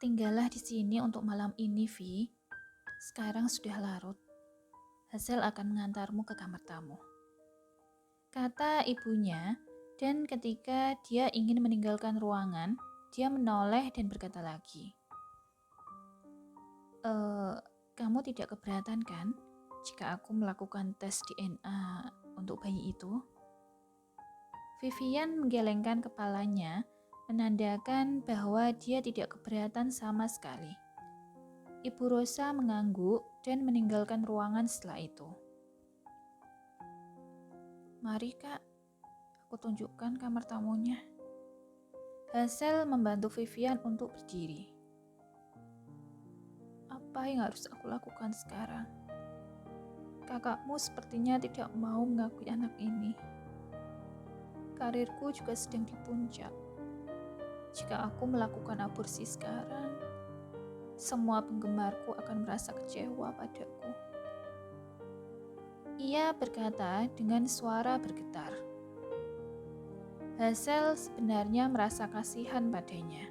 Tinggallah di sini untuk malam ini, Vi. Sekarang sudah larut. Hazel akan mengantarmu ke kamar tamu, kata ibunya, dan ketika dia ingin meninggalkan ruangan, dia menoleh dan berkata lagi, kamu tidak keberatan kan jika aku melakukan tes DNA untuk bayi itu? Vivian menggelengkan kepalanya, menandakan bahwa dia tidak keberatan sama sekali. Ibu Rosa mengangguk dan meninggalkan ruangan setelah itu. Mari kak, aku tunjukkan kamar tamunya. Hazel membantu Vivian untuk berdiri. Apa yang harus aku lakukan sekarang? Kakakmu sepertinya tidak mau mengakui anak ini. Karirku juga sedang di puncak. Jika aku melakukan aborsi sekarang, semua penggemarku akan merasa kecewa padaku. Ia berkata dengan suara bergetar. Hazel sebenarnya merasa kasihan padanya.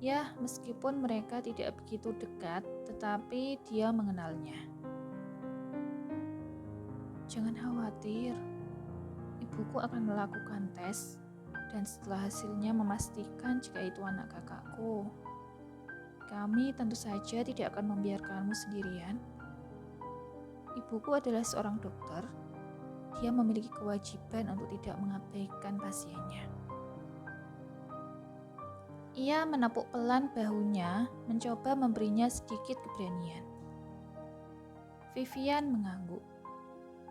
Ya, meskipun mereka tidak begitu dekat, tetapi dia mengenalnya. Jangan khawatir, ibuku akan melakukan tes, dan setelah hasilnya memastikan jika itu anak kakakku. Kami tentu saja tidak akan membiarkanmu sendirian. Ibuku adalah seorang dokter. Dia memiliki kewajiban untuk tidak mengabaikan pasiennya. Ia menepuk pelan bahunya, mencoba memberinya sedikit keberanian. Vivian mengangguk.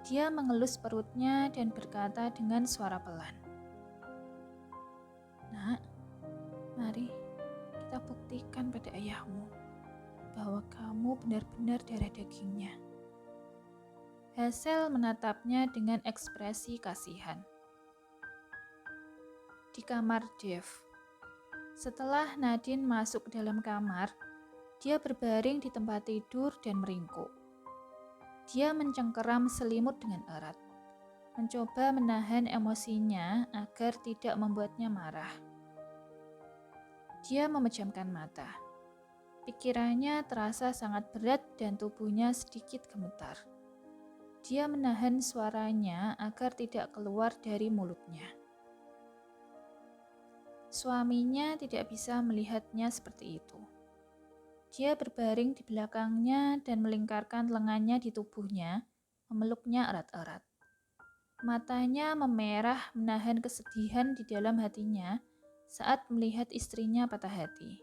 Dia mengelus perutnya dan berkata dengan suara pelan, "Nak, mari kita buktikan pada ayahmu bahwa kamu benar-benar darah dagingnya." Hazel menatapnya dengan ekspresi kasihan. Di kamar Dev. Setelah Nadine masuk ke dalam kamar, dia berbaring di tempat tidur dan meringkuk. Dia mencengkeram selimut dengan erat, mencoba menahan emosinya agar tidak membuatnya marah. Dia memejamkan mata. Pikirannya terasa sangat berat dan tubuhnya sedikit gemetar. Dia menahan suaranya agar tidak keluar dari mulutnya. Suaminya tidak bisa melihatnya seperti itu. Dia berbaring di belakangnya dan melingkarkan lengannya di tubuhnya, memeluknya erat-erat. Matanya memerah menahan kesedihan di dalam hatinya saat melihat istrinya patah hati.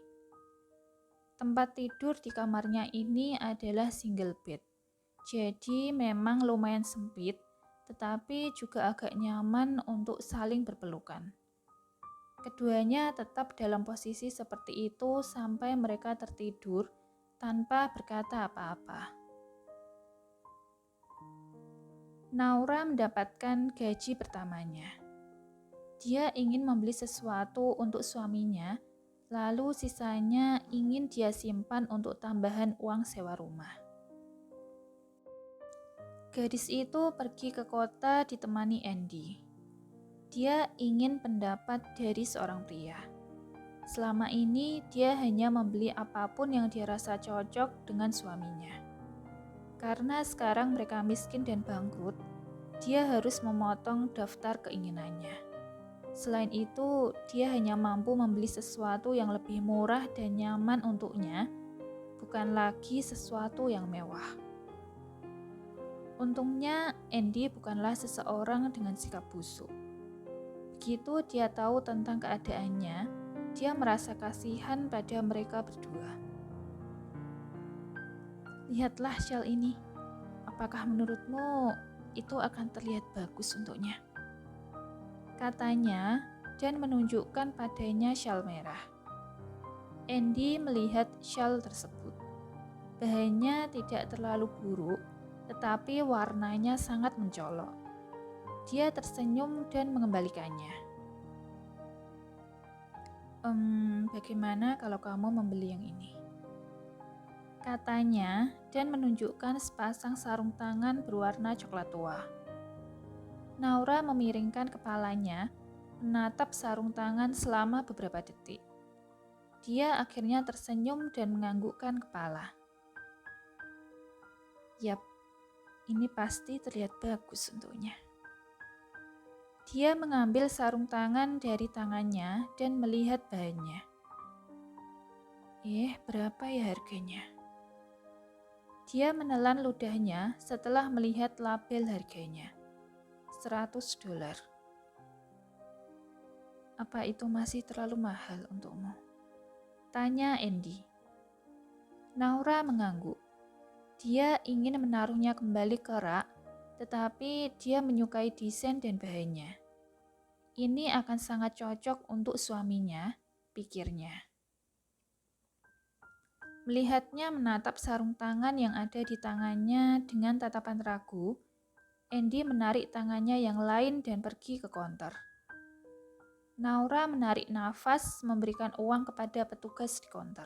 Tempat tidur di kamarnya ini adalah single bed, jadi memang lumayan sempit, tetapi juga agak nyaman untuk saling berpelukan. Keduanya tetap dalam posisi seperti itu sampai mereka tertidur tanpa berkata apa-apa. Naura mendapatkan gaji pertamanya. Dia ingin membeli sesuatu untuk suaminya, lalu sisanya ingin dia simpan untuk tambahan uang sewa rumah. Gadis itu pergi ke kota ditemani Andy. Dia ingin pendapat dari seorang pria. Selama ini dia hanya membeli apapun yang dia rasa cocok dengan suaminya. Karena sekarang mereka miskin dan bangkrut, dia harus memotong daftar keinginannya. Selain itu, dia hanya mampu membeli sesuatu yang lebih murah dan nyaman untuknya, bukan lagi sesuatu yang mewah. Untungnya, Andy bukanlah seseorang dengan sikap busuk. Begitu dia tahu tentang keadaannya, dia merasa kasihan pada mereka berdua. Lihatlah shawl ini. Apakah menurutmu itu akan terlihat bagus untuknya? Katanya dan menunjukkan padanya shawl merah. Andy melihat shawl tersebut. Bahannya tidak terlalu buruk, tetapi warnanya sangat mencolok. Dia tersenyum dan mengembalikannya. Bagaimana kalau kamu membeli yang ini? Katanya dan menunjukkan sepasang sarung tangan berwarna coklat tua. Naura memiringkan kepalanya, menatap sarung tangan selama beberapa detik. Dia akhirnya tersenyum dan menganggukkan kepala. Yap, ini pasti terlihat bagus untuknya. Dia mengambil sarung tangan dari tangannya dan melihat bahannya. Berapa ya harganya? Dia menelan ludahnya setelah melihat label harganya. $100. Apa itu masih terlalu mahal untukmu? Tanya Andy. Naura mengangguk. Dia ingin menaruhnya kembali ke rak, tetapi dia menyukai desain dan bahannya. Ini akan sangat cocok untuk suaminya, pikirnya. Melihatnya menatap sarung tangan yang ada di tangannya dengan tatapan ragu, Andy menarik tangannya yang lain dan pergi ke konter. Naura menarik nafas memberikan uang kepada petugas di konter.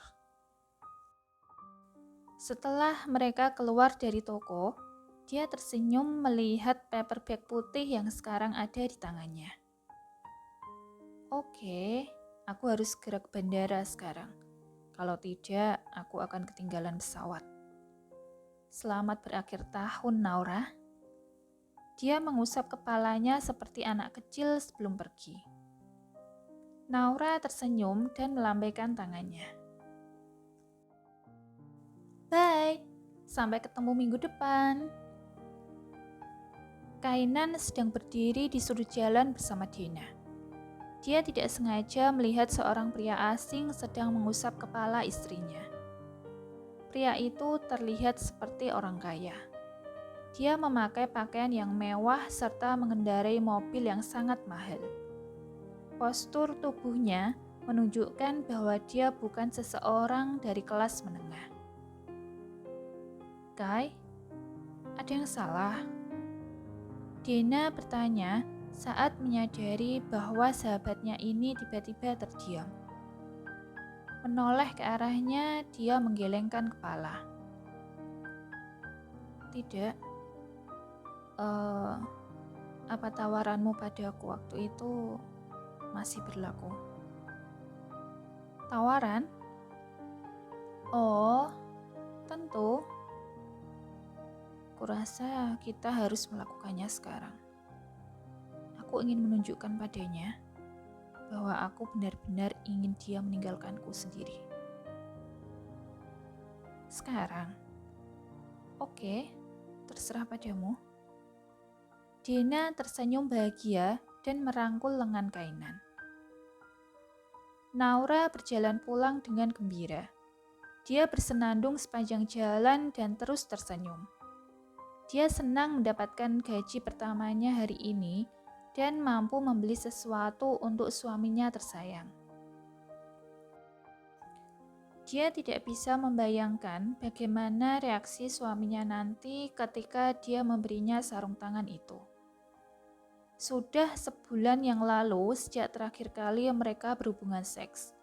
Setelah mereka keluar dari toko, dia tersenyum melihat paper bag putih yang sekarang ada di tangannya. Oke, aku harus segera ke bandara sekarang. Kalau tidak, aku akan ketinggalan pesawat. Selamat berakhir tahun, Naura. Dia mengusap kepalanya seperti anak kecil sebelum pergi. Naura tersenyum dan melambaikan tangannya. Bye, sampai ketemu minggu depan. Kainan sedang berdiri di sudut jalan bersama Dina. Dia tidak sengaja melihat seorang pria asing sedang mengusap kepala istrinya. Pria itu terlihat seperti orang kaya. Dia memakai pakaian yang mewah serta mengendarai mobil yang sangat mahal. Postur tubuhnya menunjukkan bahwa dia bukan seseorang dari kelas menengah. Kai, ada yang salah? Dina bertanya saat menyadari bahwa sahabatnya ini tiba-tiba terdiam. Menoleh ke arahnya, dia menggelengkan kepala. Tidak. Apa tawaranmu padaku waktu itu masih berlaku? Tawaran? Oh, tentu. Kurasa kita harus melakukannya sekarang. Aku ingin menunjukkan padanya bahwa aku benar-benar ingin dia meninggalkanku sendiri. Sekarang? Oke, terserah padamu. Dina tersenyum bahagia dan merangkul lengan Kainan. Naura berjalan pulang dengan gembira. Dia bersenandung sepanjang jalan dan terus tersenyum. Dia senang mendapatkan gaji pertamanya hari ini dan mampu membeli sesuatu untuk suaminya tersayang. Dia tidak bisa membayangkan bagaimana reaksi suaminya nanti ketika dia memberinya sarung tangan itu. Sudah sebulan yang lalu sejak terakhir kali mereka berhubungan seks,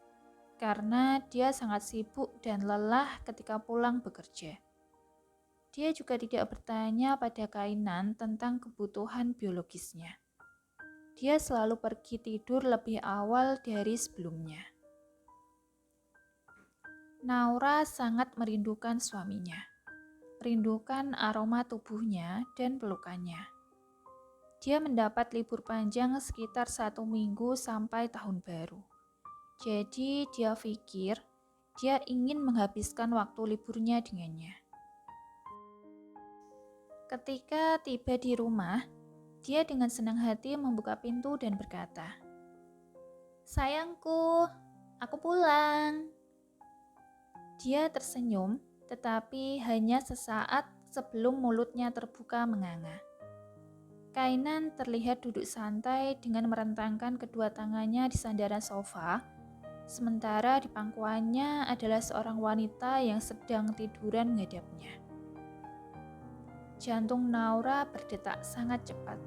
karena dia sangat sibuk dan lelah ketika pulang bekerja. Dia juga tidak bertanya pada Kainan tentang kebutuhan biologisnya. Dia selalu pergi tidur lebih awal dari sebelumnya. Naura sangat merindukan suaminya, merindukan aroma tubuhnya dan pelukannya. Dia mendapat libur panjang sekitar 1 minggu sampai tahun baru. Jadi dia pikir dia ingin menghabiskan waktu liburnya dengannya. Ketika tiba di rumah, dia dengan senang hati membuka pintu dan berkata, "Sayangku, aku pulang." Dia tersenyum, tetapi hanya sesaat sebelum mulutnya terbuka menganga. Kainan terlihat duduk santai dengan merentangkan kedua tangannya di sandaran sofa, sementara di pangkuannya adalah seorang wanita yang sedang tiduran menghadapnya. Jantung Naura berdetak sangat cepat.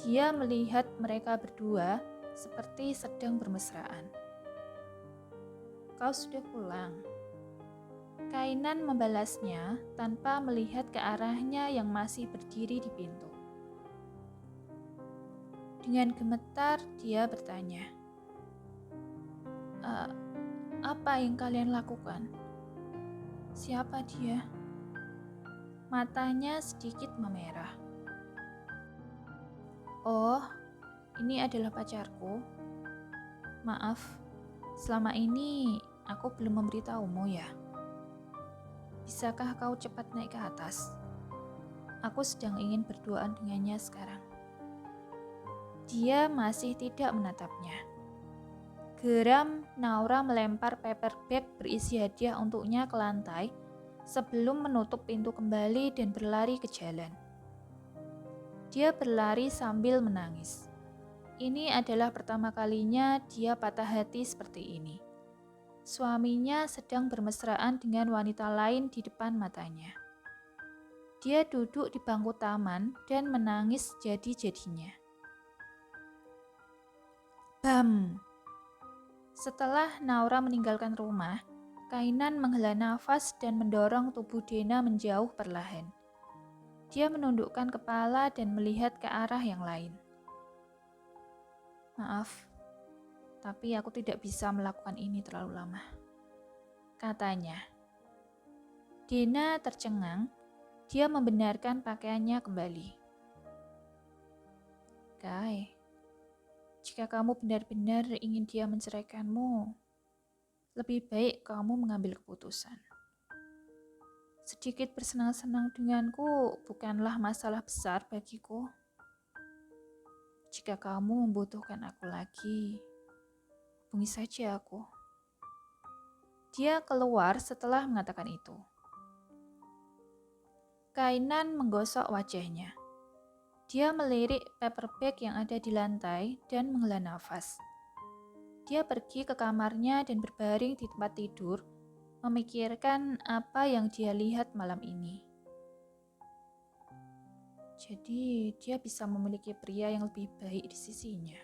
Dia melihat mereka berdua seperti sedang bermesraan. "Kau sudah pulang?" Kainan membalasnya tanpa melihat ke arahnya yang masih berdiri di pintu. Dengan gemetar dia bertanya, Apa yang kalian lakukan? Siapa dia? Matanya sedikit memerah. Oh, ini adalah pacarku. Maaf, selama ini aku belum memberitahumu ya. Bisakah kau cepat naik ke atas? Aku sedang ingin berduaan dengannya sekarang. Dia masih tidak menatapnya. Geram, Naura melempar paper bag berisi hadiah untuknya ke lantai sebelum menutup pintu kembali dan berlari ke jalan. Dia berlari sambil menangis. Ini adalah pertama kalinya dia patah hati seperti ini. Suaminya sedang bermesraan dengan wanita lain di depan matanya. Dia duduk di bangku taman dan menangis jadi-jadinya. Bam! Setelah Naura meninggalkan rumah, Kainan menghela nafas dan mendorong tubuh Dena menjauh perlahan. Dia menundukkan kepala dan melihat ke arah yang lain. Maaf, tapi aku tidak bisa melakukan ini terlalu lama, katanya. Dena tercengang, dia membenarkan pakaiannya kembali. Kai, jika kamu benar-benar ingin dia menceraikanmu, lebih baik kamu mengambil keputusan. Sedikit bersenang-senang denganku bukanlah masalah besar bagiku. Jika kamu membutuhkan aku lagi, hubungi saja aku. Dia keluar setelah mengatakan itu. Kainan menggosok wajahnya. Dia melirik paper bag yang ada di lantai dan menghela nafas. Dia pergi ke kamarnya dan berbaring di tempat tidur, memikirkan apa yang dia lihat malam ini. Jadi, dia bisa memiliki pria yang lebih baik di sisinya.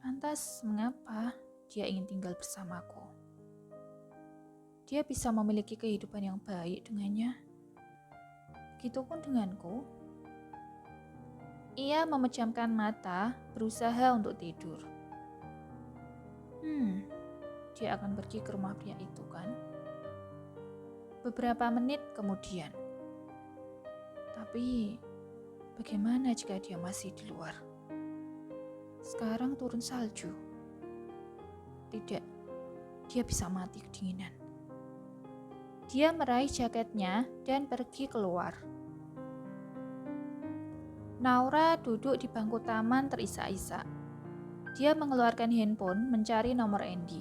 Lantas, mengapa dia ingin tinggal bersamaku? Dia bisa memiliki kehidupan yang baik dengannya. Begitupun denganku. Ia memejamkan mata, berusaha untuk tidur. Dia akan pergi ke rumah pria itu, kan? Beberapa menit kemudian. Tapi, bagaimana jika dia masih di luar? Sekarang turun salju. Tidak, dia bisa mati kedinginan. Dia meraih jaketnya dan pergi keluar. Naura duduk di bangku taman terisak-isak. Dia mengeluarkan handphone mencari nomor Andy.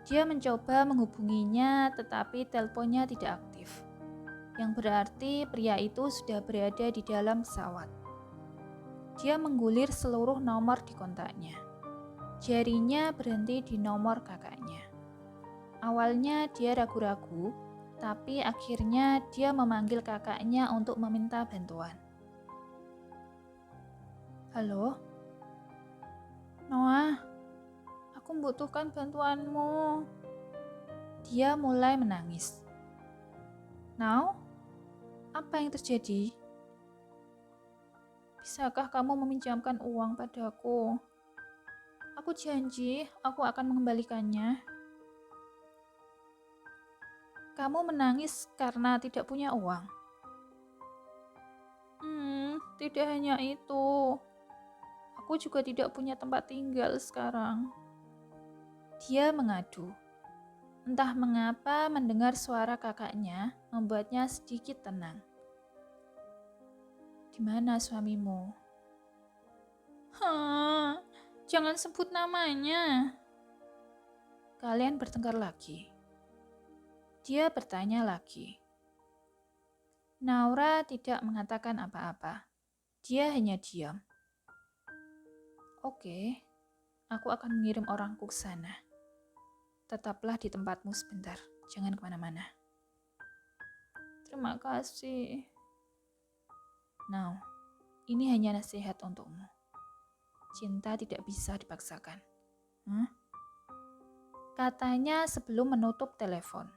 Dia mencoba menghubunginya tetapi teleponnya tidak aktif. Yang berarti pria itu sudah berada di dalam pesawat. Dia menggulir seluruh nomor di kontaknya. Jarinya berhenti di nomor kakaknya. Awalnya dia ragu-ragu, tapi akhirnya dia memanggil kakaknya untuk meminta bantuan. Halo? Noah, aku membutuhkan bantuanmu. Dia mulai menangis. Now, apa yang terjadi? Bisakah kamu meminjamkan uang padaku? Aku janji aku akan mengembalikannya. Kamu menangis karena tidak punya uang. Tidak hanya itu. Aku juga tidak punya tempat tinggal sekarang. Dia mengadu. Entah mengapa mendengar suara kakaknya membuatnya sedikit tenang. Di mana suamimu? Jangan sebut namanya. Kalian bertengkar lagi. Dia bertanya lagi. Naura tidak mengatakan apa-apa. Dia hanya diam. Oke, aku akan mengirim orangku ke sana. Tetaplah di tempatmu sebentar, jangan kemana-mana. Terima kasih. Now, ini hanya nasihat untukmu. Cinta tidak bisa dipaksakan. Katanya sebelum menutup telepon.